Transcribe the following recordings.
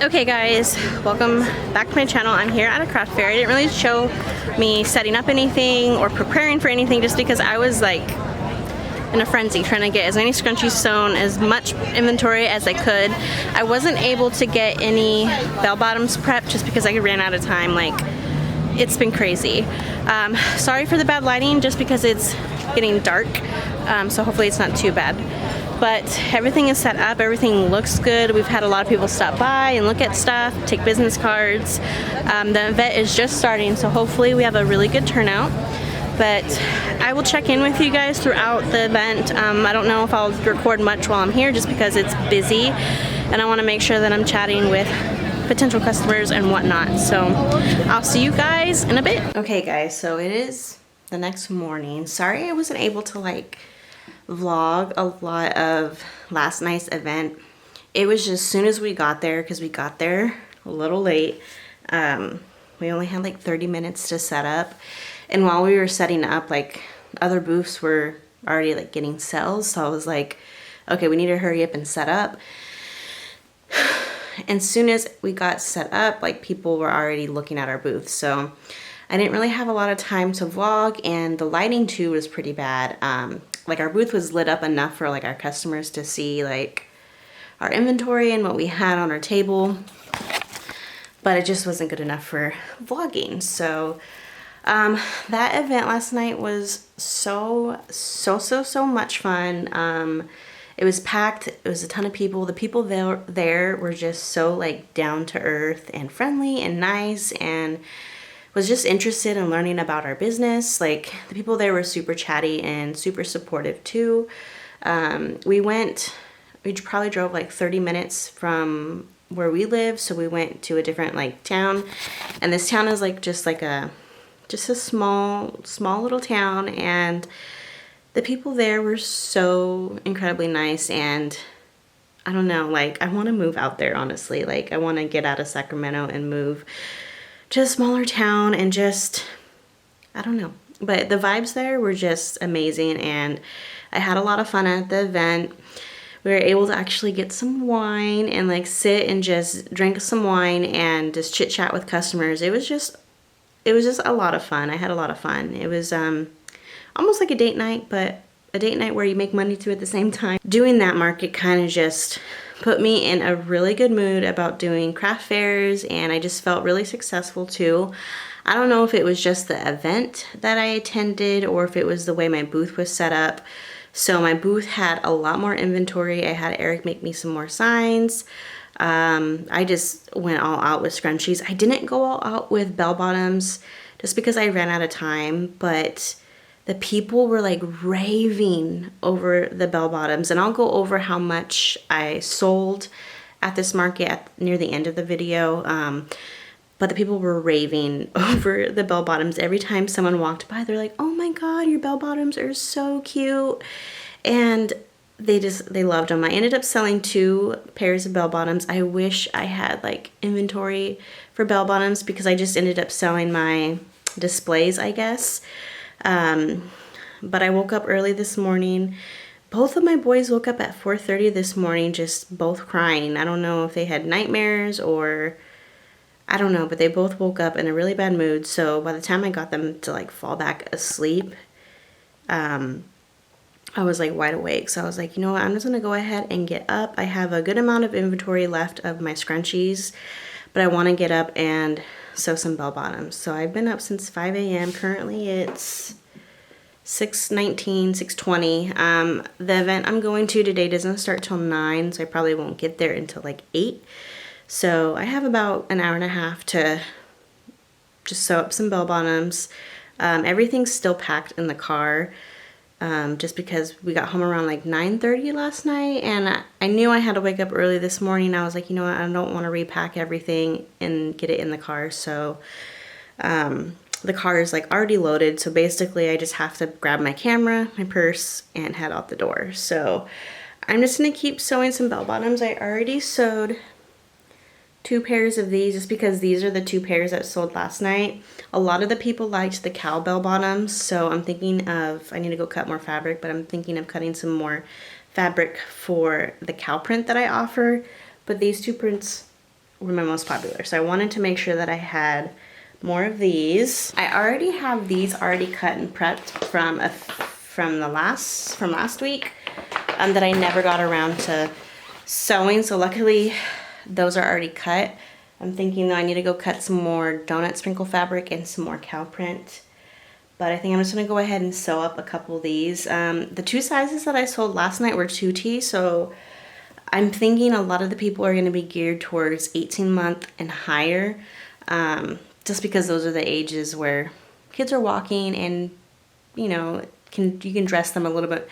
Okay guys, welcome back to my channel. I'm here at a craft fair. I didn't really show me setting up anything or preparing for anything just because I was like in a frenzy trying to get as many scrunchies sewn, as much inventory as I could. I wasn't able to get any bell bottoms prepped just because I ran out of time. Like, it's been crazy. Sorry for the bad lighting just because it's getting dark, so hopefully it's not too bad. But everything is set up, everything looks good. We've had a lot of people stop by and look at stuff, take business cards. The event is just starting, so hopefully we have a really good turnout. But I will check in with you guys throughout the event. I don't know if I'll record much while I'm here just because it's busy, and I want to make sure that I'm chatting with potential customers and whatnot. So I'll see you guys in a bit. Okay guys, so it is the next morning. Sorry I wasn't able to like vlog a lot of last night's event. It was just as soon as we got there, because we got there a little late. We only had like 30 minutes to set up, and while we were setting up, like other booths were already like getting sales, so I was like, okay, we need to hurry up and set up. And as soon as we got set up, like people were already looking at our booth, so I didn't really have a lot of time to vlog, and the lighting too was pretty bad. Like our booth was lit up enough for like our customers to see like our inventory and what we had on our table, but it just wasn't good enough for vlogging. So that event last night was so much fun. It was packed. It was a ton of people. The people there were just so like down to earth and friendly and nice, and was just interested in learning about our business. Like the people there were super chatty and super supportive too. We probably drove like 30 minutes from where we live, so we went to a different like town, and this town is like just a small little town, and the people there were so incredibly nice, and I don't know, like I want to move out there, honestly. Like I want to get out of Sacramento and move to a smaller town, and just, I don't know. But the vibes there were just amazing, and I had a lot of fun at the event. We were able to actually get some wine and like sit and just drink some wine and just chit chat with customers. It was just a lot of fun. I had a lot of fun. It was almost like a date night, but a date night where you make money too at the same time. Doing that market kind of just put me in a really good mood about doing craft fairs, and I just felt really successful too. I don't know if it was just the event that I attended or if it was the way my booth was set up. So my booth had a lot more inventory. I had Eric make me some more signs. I just went all out with scrunchies. I didn't go all out with bell bottoms just because I ran out of time, but the people were like raving over the bell bottoms, and I'll go over how much I sold at this market near the end of the video. But the people were raving over the bell bottoms. Every time someone walked by, they're like, "Oh my God, your bell bottoms are so cute," and they loved them. I ended up selling 2 pairs of bell bottoms. I wish I had like inventory for bell bottoms because I just ended up selling my displays, I guess. But I woke up early this morning. Both of my boys woke up at 4:30 this morning, just both crying. I don't know if they had nightmares or I don't know, but they both woke up in a really bad mood. So by the time I got them to like fall back asleep, I was like wide awake. So I was like, you know what, I'm just gonna go ahead and get up. I have a good amount of inventory left of my scrunchies, but I want to get up and sew some bell bottoms. So I've been up since 5 a.m. Currently it's 6:19, 6:20. The event I'm going to today doesn't start till 9, so I probably won't get there until like 8. So I have about an hour and a half to just sew up some bell bottoms. Everything's still packed in the car, just because we got home around like 9:30 last night, and I knew I had to wake up early this morning. I was like, you know what, I don't want to repack everything and get it in the car. So the car is like already loaded, so basically I just have to grab my camera, my purse, and head out the door. So I'm just gonna keep sewing some bell bottoms. I already sewed 2 pairs of these just because these are the 2 pairs that sold last night. A lot of the people liked the cowbell bottoms, so I'm thinking of, I need to go cut more fabric, but I'm thinking of cutting some more fabric for the cow print that I offer. But these 2 prints were my most popular. So I wanted to make sure that I had more of these. I already have these already cut and prepped from last week that I never got around to sewing. So luckily those are already cut. I'm thinking though I need to go cut some more donut sprinkle fabric and some more cow print. But I think I'm just gonna go ahead and sew up a couple of these. The 2 sizes that I sold last night were 2T, so I'm thinking a lot of the people are gonna be geared towards 18-month and higher, just because those are the ages where kids are walking and, you know, you can dress them a little bit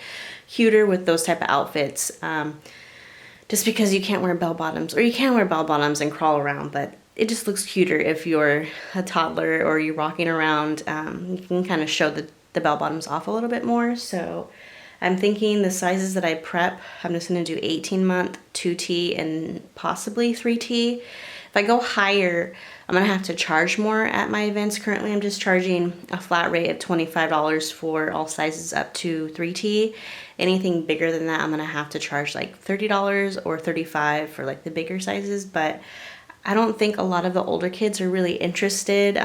cuter with those type of outfits. Just because you can't wear bell bottoms, or you can wear bell bottoms and crawl around, but it just looks cuter if you're a toddler or you're walking around. You can kind of show the bell bottoms off a little bit more. So I'm thinking the sizes that I prep, I'm just gonna do 18-month, 2T, and possibly 3T. If I go higher, I'm gonna have to charge more at my events. Currently, I'm just charging a flat rate of $25 for all sizes up to 3T. Anything bigger than that, I'm gonna have to charge like $30 or $35 for like the bigger sizes, but I don't think a lot of the older kids are really interested.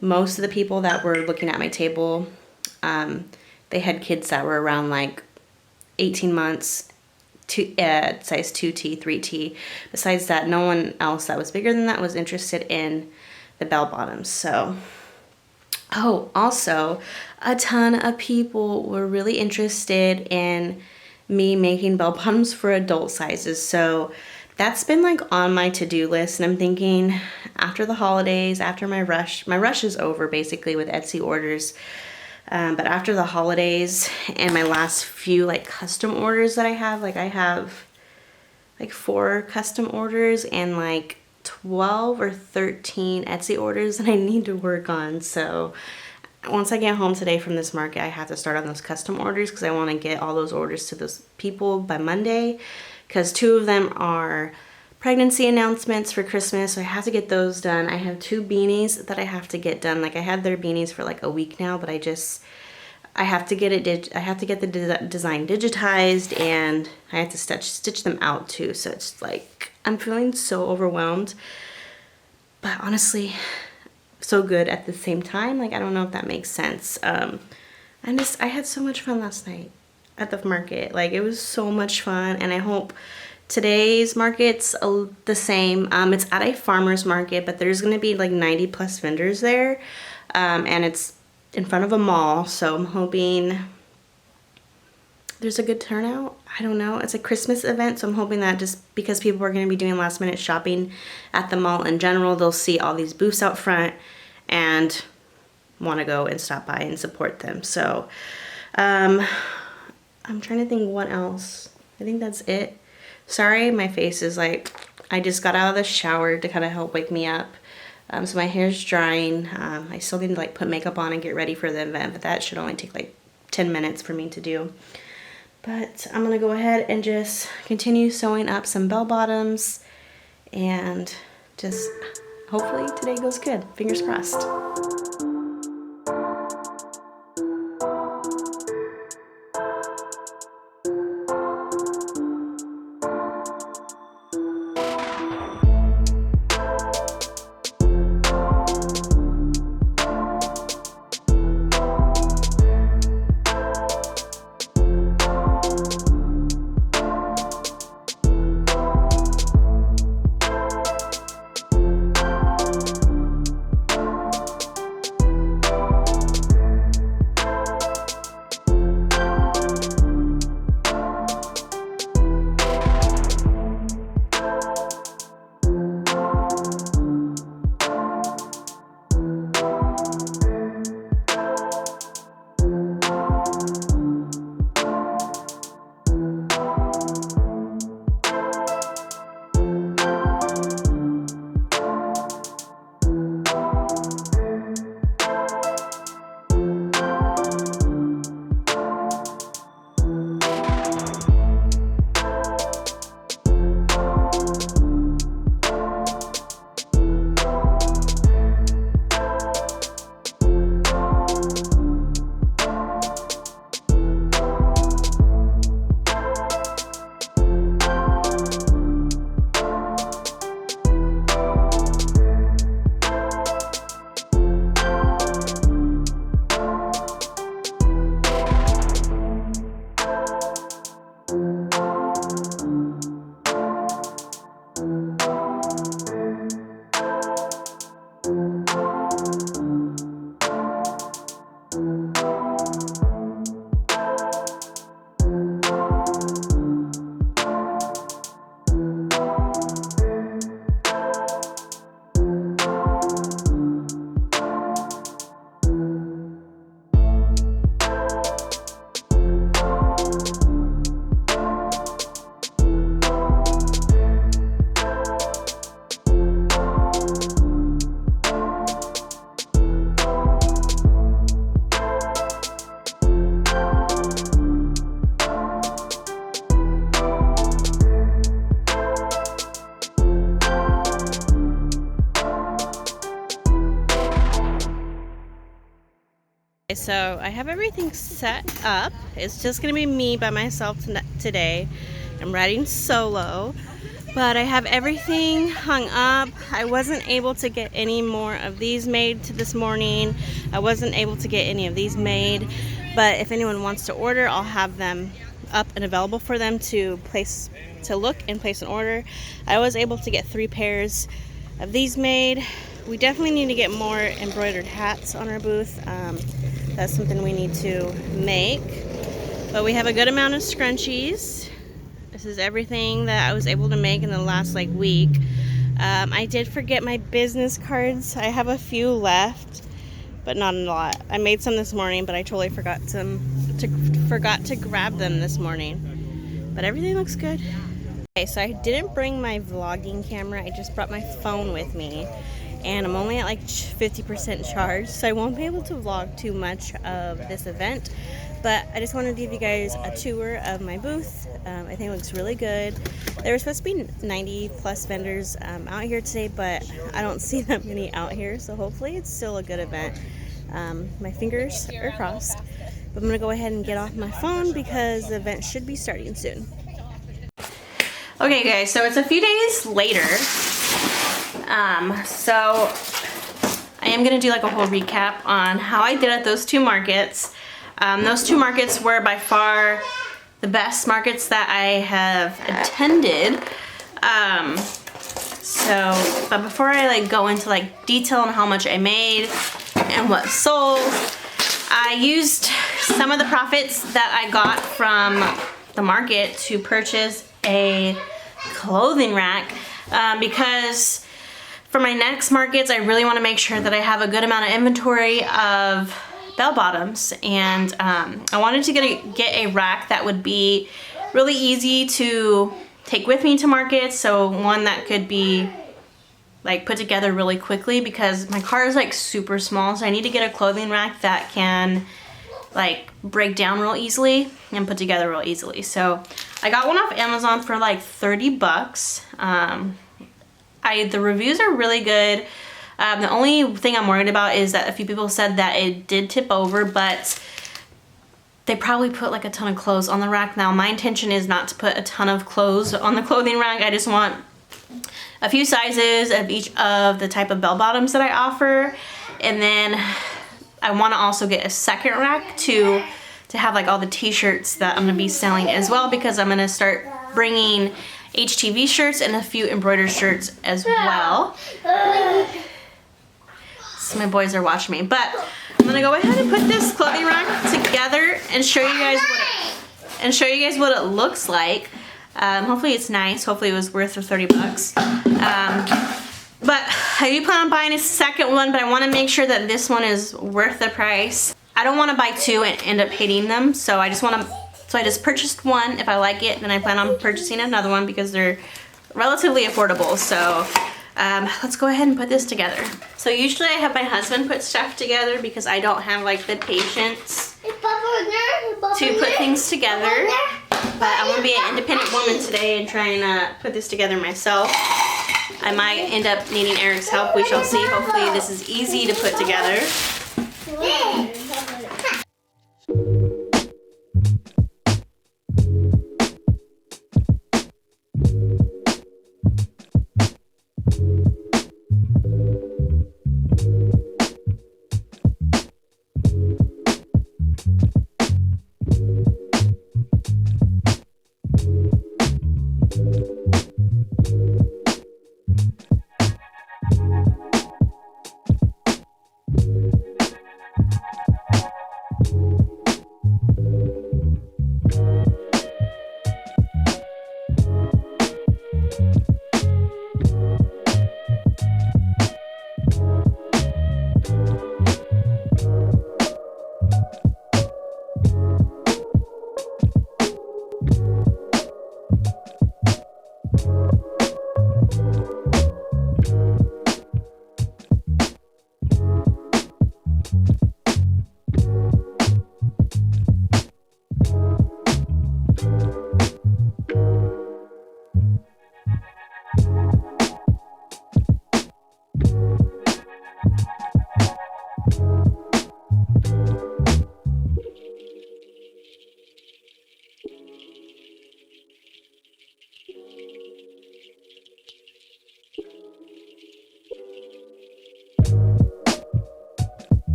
Most of the people that were looking at my table, they had kids that were around like 18 months, size 2T, 3T. Besides that, no one else that was bigger than that was interested in the bell bottoms. So, oh, also, a ton of people were really interested in me making bell bottoms for adult sizes. So that's been like on my to-do list, and I'm thinking after the holidays, after my rush is over basically with Etsy orders, but after the holidays and my last few like custom orders that I have like 4 custom orders and like 12 or 13 Etsy orders that I need to work on. So once I get home today from this market, I have to start on those custom orders because I want to get all those orders to those people by Monday, because 2 of them are pregnancy announcements for Christmas, so I have to get those done. I have 2 beanies that I have to get done. Like I had their beanies for like a week now, but I have to get the design digitized, and I have to stitch them out too. So it's like I'm feeling so overwhelmed, but honestly so good at the same time. Like I don't know if that makes sense. I had so much fun last night at the market. Like it was so much fun, and I hope today's market's the same. It's at a farmer's market, but there's gonna be like 90 plus vendors there, and it's in front of a mall, so I'm hoping there's a good turnout. I don't know. It's a Christmas event, so I'm hoping that just because people are going to be doing last minute shopping at the mall in general, they'll see all these booths out front and want to go and stop by and support them. So I'm trying to think what else. I think that's it. Sorry, my face is like, I just got out of the shower to kind of help wake me up. So my hair's drying. I still need to like put makeup on and get ready for the event, but that should only take like 10 minutes for me to do. But I'm gonna go ahead and just continue sewing up some bell bottoms, and just hopefully today goes good. Fingers crossed. So I have everything set up. It's just gonna be me by myself today. I'm riding solo, but I have everything hung up. I wasn't able to get any more of these made this morning. I wasn't able to get any of these made, but if anyone wants to order, I'll have them up and available for them to look and place an order. I was able to get 3 pairs of these made. We definitely need to get more embroidered hats on our booth. That's something we need to make. But we have a good amount of scrunchies. This is everything that I was able to make in the last week. I did forget my business cards. I have a few left, but not a lot. I made some this morning, but I totally forgot to grab them this morning. But everything looks good. Okay, so I didn't bring my vlogging camera. I just brought my phone with me, and I'm only at 50% charged, so I won't be able to vlog too much of this event. But I just wanted to give you guys a tour of my booth. I think it looks really good. There were supposed to be 90 plus vendors out here today, but I don't see that many out here, so hopefully it's still a good event. My fingers are crossed, but I'm gonna go ahead and get off my phone because the event should be starting soon. Okay guys, so it's a few days later. So I am gonna do a whole recap on how I did at those 2 markets. Those 2 markets were by far the best markets that I have attended. But before I go into detail on how much I made and what sold, I used some of the profits that I got from the market to purchase a clothing rack, because for my next markets I really want to make sure that I have a good amount of inventory of bell bottoms, and I wanted to get a rack that would be really easy to take with me to markets, so one that could be put together really quickly, because my car is super small, so I need to get a clothing rack that can break down real easily and put together real easily. So I got one off Amazon for 30 bucks. The reviews are really good. The only thing I'm worried about is that a few people said that it did tip over, but they probably put a ton of clothes on the rack. Now my intention is not to put a ton of clothes on the clothing rack. I just want a few sizes of each of the type of bell bottoms that I offer, and then I want to also get a second rack to have all the t-shirts that I'm going to be selling as well, because I'm going to start bringing HTV shirts and a few embroidered shirts as well. So my boys are watching me, but I'm going to go ahead and put this clothing rack together and show you guys what it looks like. Hopefully it's nice. Hopefully it was worth the 30 bucks. But I do plan on buying a second one, but I want to make sure that this one is worth the price. I don't want to buy 2 and end up hating them, so I just purchased one. If I like it, then I plan on purchasing another one because they're relatively affordable. So let's go ahead and put this together. So usually I have my husband put stuff together because I don't have the patience to put things together. But I want to be an independent woman today and try and put this together myself. I might end up needing Eric's help. We shall see. Hopefully this is easy to put together.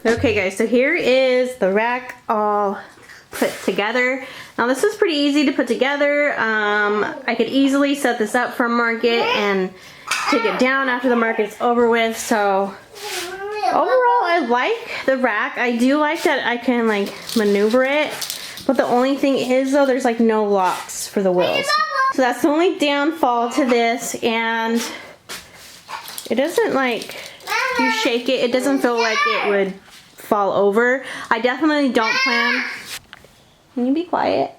Okay guys, so here is the rack all put together. Now this is pretty easy to put together. I could easily set this up for a market and take it down after the market's over with. So overall, I like the rack. I do like that I can like maneuver it, but the only thing is though, there's like no locks for the wheels. So that's the only downfall to this, and it doesn't like, if you shake it, it doesn't feel like it would fall over. I definitely don't plan. Can you be quiet?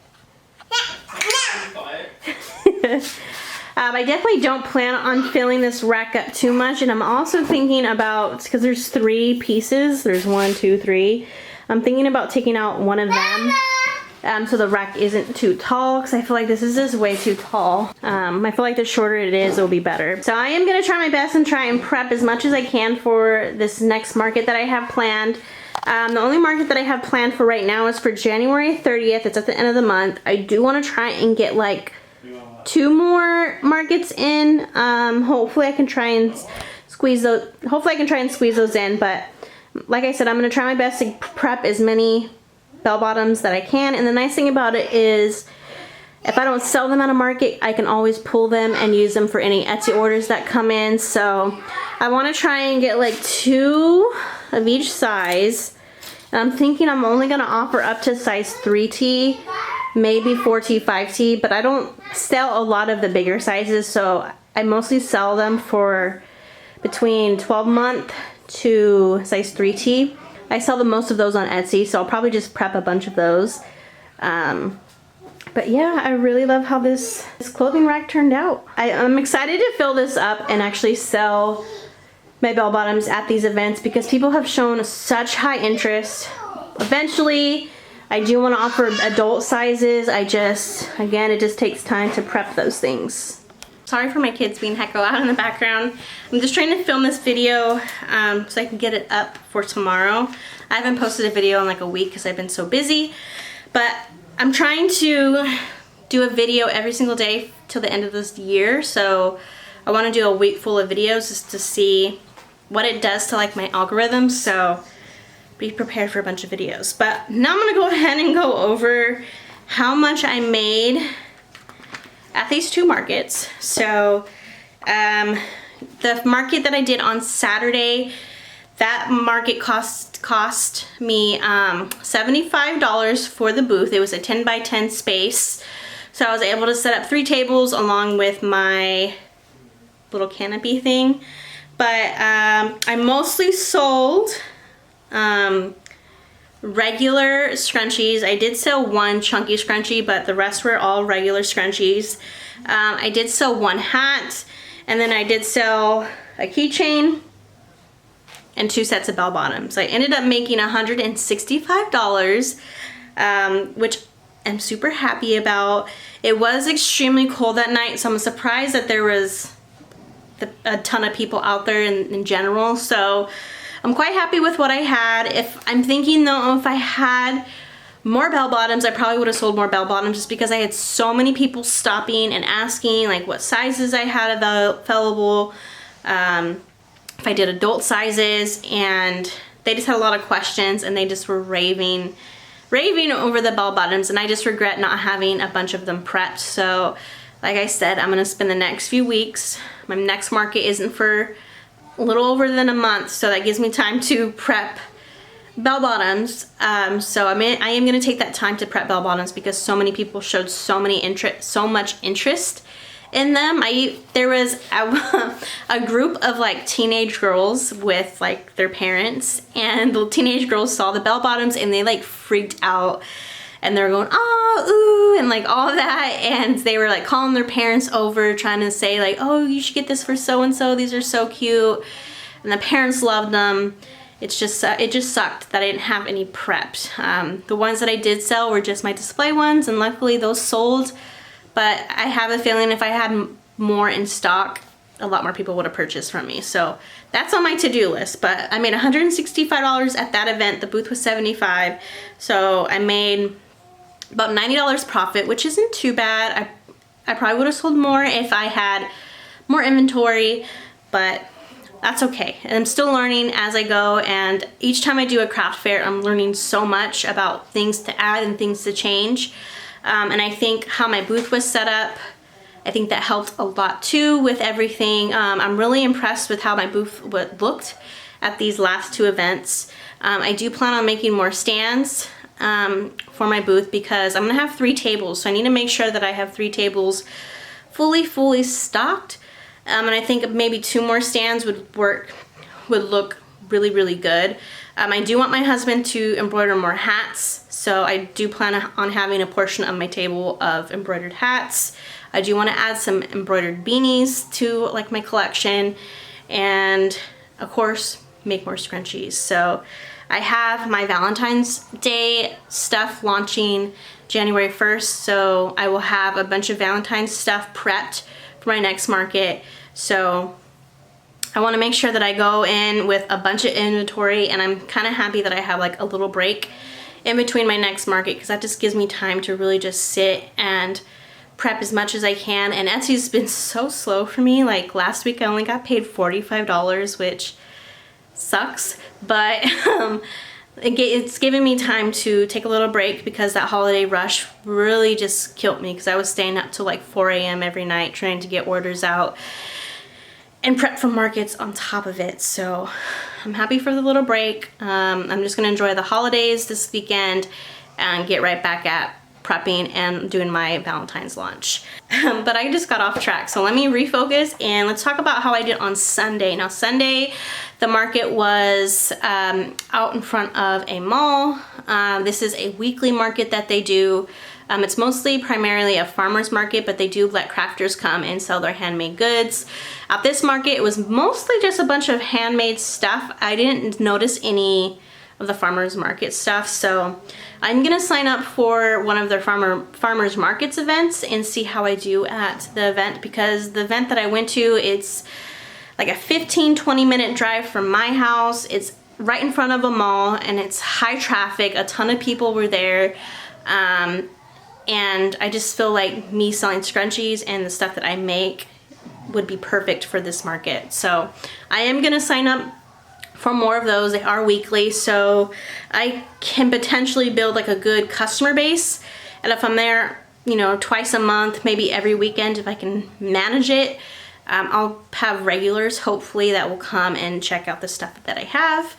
I definitely don't plan on filling this rack up too much, and I'm also thinking about, because there's 3 pieces, there's 1, 2, 3. I'm thinking about taking out one of them, so the rack isn't too tall, because I feel like this is just way too tall. I feel like the shorter it is, it'll be better. So I am gonna try my best and try and prep as much as I can for this next market that I have planned. The only market that I have planned for right now is for January 30th. It's at the end of the month. I do want to try and get like 2 more markets in. Hopefully I can try and squeeze those. Hopefully I can try and squeeze those in. But like I said, I'm going to try my best to prep as many bell bottoms that I can. And the nice thing about it is, if I don't sell them at a market, I can always pull them and use them for any Etsy orders that come in. So I want to try and get like 2 of each size. And I'm thinking I'm only going to offer up to size 3T, maybe 4T, 5T, but I don't sell a lot of the bigger sizes, so I mostly sell them for between 12-month to size 3T. I sell the most of those on Etsy, so I'll probably just prep a bunch of those. But yeah, I really love how this clothing rack turned out. I'm excited to fill this up and actually sell my bell bottoms at these events because people have shown such high interest. Eventually, I do want to offer adult sizes. Again, it just takes time to prep those things. Sorry for my kids being hecko out in the background. I'm just trying to film this video so I can get it up for tomorrow. I haven't posted a video in like a week because I've been so busy, but I'm trying to do a video every single day till the end of this year. So I want to do a week full of videos just to see what it does to like my algorithm, so be prepared for a bunch of videos. But now I'm gonna go ahead and go over how much I made at these 2 markets. So the market that I did on Saturday, that market cost me $75 for the booth. It was a 10 by 10 space, so I was able to set up 3 tables along with my little canopy thing. But I mostly sold regular scrunchies. I did sell 1 chunky scrunchie, but the rest were all regular scrunchies. I did sell 1 hat, and then I did sell a keychain and 2 sets of bell bottoms. I ended up making $165, which I'm super happy about. It was extremely cold that night, so I'm surprised that there was a ton of people out there in general. So I'm quite happy with what I had. I'm thinking though, if I had more bell bottoms, I probably would have sold more bell bottoms just because I had so many people stopping and asking like what sizes I had available, if I did adult sizes, and they just had a lot of questions and they just were raving over the bell bottoms, and I just regret not having a bunch of them prepped. So like I said, I'm gonna spend the next few weeks. My next market isn't for a little over than a month, so that gives me time to prep bell bottoms. So I am gonna take that time to prep bell bottoms because so many people showed so much interest in them. There was a group of like teenage girls with like their parents, and the teenage girls saw the bell bottoms and they like freaked out. And they're going, oh, ooh, and like all that. And they were like calling their parents over, trying to say like, oh, you should get this for so-and-so. These are so cute. And the parents loved them. It just sucked that I didn't have any prepped. The ones that I did sell were just my display ones, and luckily those sold. But I have a feeling if I had more in stock, a lot more people would have purchased from me. So that's on my to-do list. But I made $165 at that event. The booth was $75. So I made about $90 profit, which isn't too bad. I probably would have sold more if I had more inventory, but that's okay. And I'm still learning as I go, and each time I do a craft fair, I'm learning so much about things to add and things to change. And I think how my booth was set up, I think that helped a lot too with everything. I'm really impressed with how my booth looked at these last two events. I do plan on making more stands for my booth because I'm gonna have 3 tables, so I need to make sure that I have 3 tables fully stocked. And I think maybe 2 more stands would look really good. I do want my husband to embroider more hats, so I do plan on having a portion of my table of embroidered hats. I do want to add some embroidered beanies to like my collection, and of course make more scrunchies. So I have my Valentine's Day stuff launching January 1st, so I will have a bunch of Valentine's stuff prepped for my next market. So I want to make sure that I go in with a bunch of inventory, and I'm kind of happy that I have like a little break in between my next market because that just gives me time to really just sit and prep as much as I can. And Etsy's been so slow for me. Like last week I only got paid $45, which sucks, but it's given me time to take a little break because that holiday rush really just killed me because I was staying up till like 4 a.m. every night trying to get orders out and prep for markets on top of it. So I'm happy for the little break. I'm just gonna enjoy the holidays this weekend and get right back at prepping and doing my Valentine's launch. But I just got off track, so let me refocus and let's talk about how I did on Sunday. Now Sunday, the market was out in front of a mall. This is a weekly market that they do. It's mostly primarily a farmer's market, but they do let crafters come and sell their handmade goods. At this market, it was mostly just a bunch of handmade stuff. I didn't notice any of the farmer's market stuff, so I'm gonna sign up for one of their farmer's markets events and see how I do at the event, because the event that I went to, it's like a 15-20 minute drive from my house. It's right in front of a mall and it's high traffic. A ton of people were there. And I just feel like me selling scrunchies and the stuff that I make would be perfect for this market. So I am gonna sign up for more of those. They are weekly, so I can potentially build like a good customer base. And if I'm there, you know, twice a month, maybe every weekend, if I can manage it, I'll have regulars, hopefully, that will come and check out the stuff that I have.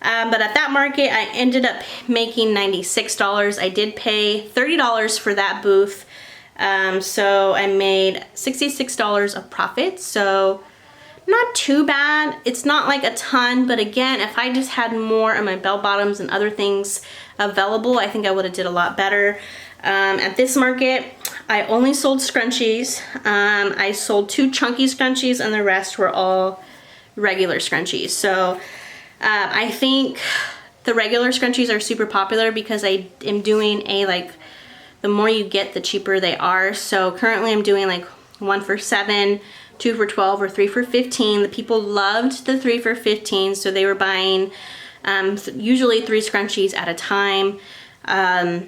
But at that market, I ended up making $96. I did pay $30 for that booth. So I made $66 of profit. So not too bad. It's not like a ton, but again, if I just had more of my bell bottoms and other things available, I think I would have did a lot better. At this market, I only sold scrunchies. I sold 2 chunky scrunchies and the rest were all regular scrunchies. So I think the regular scrunchies are super popular because I am doing the more you get, the cheaper they are. So currently I'm doing like 1 for $7, 2 for $12, or 3 for $15. The people loved the 3 for $15, so they were buying usually 3 scrunchies at a time. And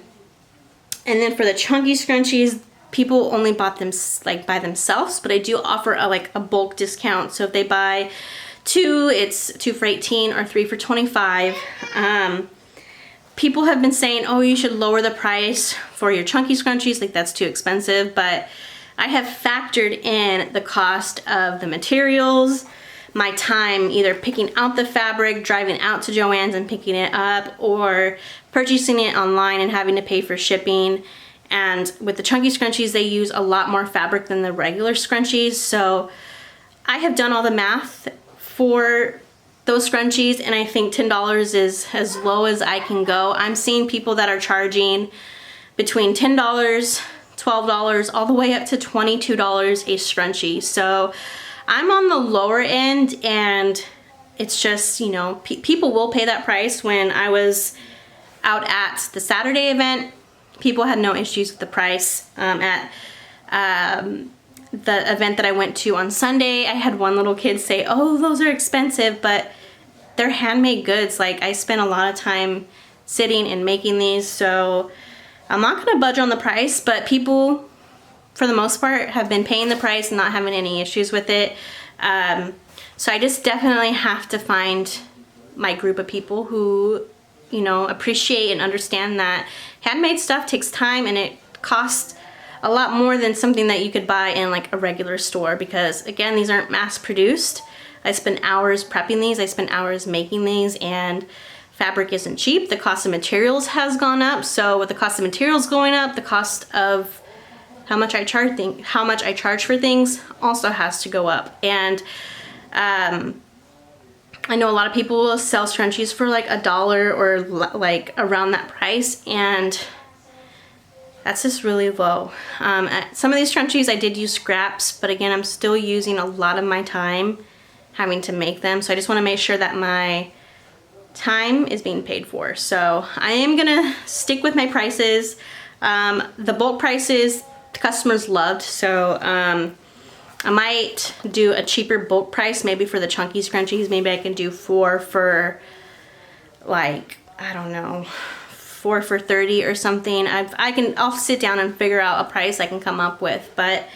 then for the chunky scrunchies, people only bought them like by themselves, but I do offer a bulk discount. So if they buy 2, it's 2 for $18 or 3 for $25. People have been saying, oh, you should lower the price for your chunky scrunchies, like that's too expensive, but I have factored in the cost of the materials, my time either picking out the fabric, driving out to Joann's and picking it up, or purchasing it online and having to pay for shipping. And with the chunky scrunchies, they use a lot more fabric than the regular scrunchies. So I have done all the math for those scrunchies, and I think $10 is as low as I can go. I'm seeing people that are charging between $10, $12, all the way up to $22 a scrunchie. So I'm on the lower end, and it's just, you know, people will pay that price. When I was out at the Saturday event, people had no issues with the price. At the event that I went to on Sunday, I had one little kid say, oh, those are expensive, but they're handmade goods. Like, I spent a lot of time sitting and making these, so I'm not gonna budge on the price, but people, for the most part, have been paying the price and not having any issues with it. So I just definitely have to find my group of people who, you know, appreciate and understand that handmade stuff takes time and it costs a lot more than something that you could buy in like a regular store, because again, these aren't mass produced. I spent hours prepping these, I spent hours making these, and fabric isn't cheap. The cost of materials has gone up. So with the cost of materials going up, the cost of how much I charge for things also has to go up. And I know a lot of people will sell scrunchies for like $1 or like around that price, and that's just really low. Some of these scrunchies I did use scraps, but again, I'm still using a lot of my time having to make them. So I just want to make sure that my time is being paid for. So I am gonna stick with my prices. The bulk prices the customers loved, so I might do a cheaper bulk price maybe for the chunky scrunchies. Maybe I can do 4 for like, I don't know, 4 for $30 or something. I'll sit down and figure out a price I can come up with, but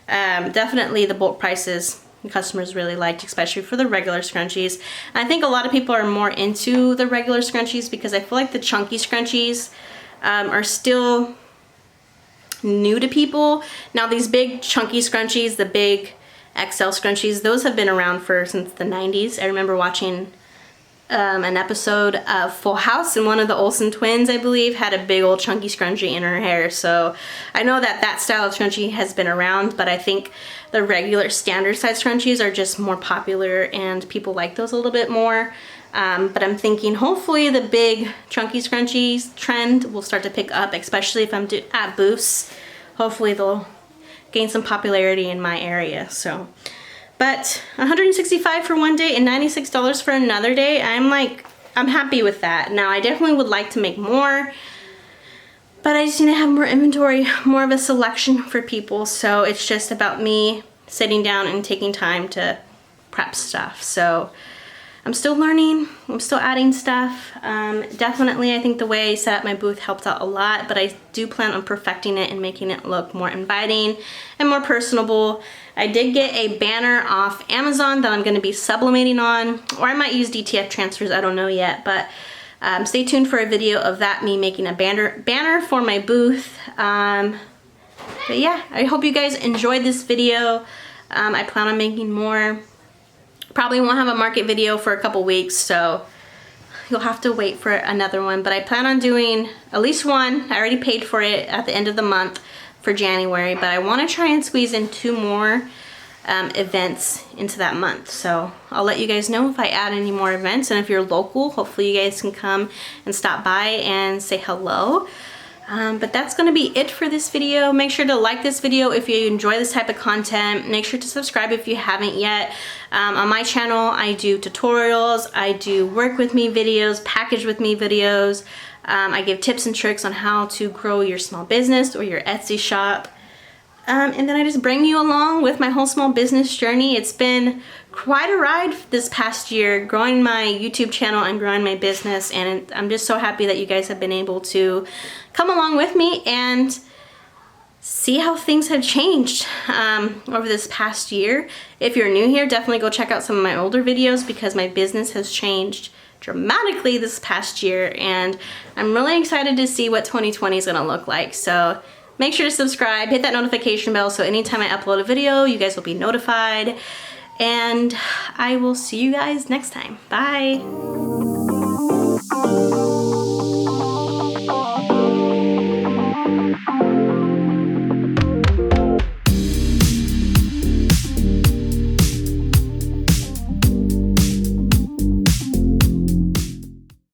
definitely the bulk prices the customers really liked, especially for the regular scrunchies. And I think a lot of people are more into the regular scrunchies because I feel like the chunky scrunchies are still new to people. Now these big chunky scrunchies, the big XL scrunchies, those have been around since the 90s. I remember watching an episode of Full House, and one of the Olsen twins, I believe, had a big old chunky scrunchie in her hair. So I know that that style of scrunchie has been around, but I think the regular standard size scrunchies are just more popular and people like those a little bit more. But I'm thinking hopefully the big chunky scrunchies trend will start to pick up, especially if I'm at booths. Hopefully they'll gain some popularity in my area. So, but $165 for one day and $96 for another day, I'm happy with that. Now I definitely would like to make more, but I just need to have more inventory, more of a selection for people. So it's just about me sitting down and taking time to prep stuff. So I'm still learning, I'm still adding stuff. Definitely I think the way I set up my booth helped out a lot, but I do plan on perfecting it and making it look more inviting and more personable. I did get a banner off Amazon that I'm gonna be sublimating on, or I might use DTF transfers, I don't know yet, but stay tuned for a video of that, me making a banner for my booth. But yeah, I hope you guys enjoyed this video. I plan on making more. Probably won't have a market video for a couple weeks, so you'll have to wait for another one. But I plan on doing at least one. I already paid for it at the end of the month for January, but I want to try and squeeze in 2 more events into that month. So I'll let you guys know if I add any more events, and if you're local, hopefully you guys can come and stop by and say hello. But that's going to be it for this video. Make sure to like this video if you enjoy this type of content. Make sure to subscribe if you haven't yet. On my channel, I do tutorials, I do work with me videos, package with me videos. I give tips and tricks on how to grow your small business or your Etsy shop. And then I just bring you along with my whole small business journey. It's been quite a ride this past year, growing my YouTube channel and growing my business, and I'm just so happy that you guys have been able to come along with me and see how things have changed over this past year. If you're new here, definitely go check out some of my older videos because my business has changed dramatically this past year, and I'm really excited to see what 2020 is gonna look like. So make sure to subscribe, hit that notification bell so anytime I upload a video, you guys will be notified. And I will see you guys next time. Bye.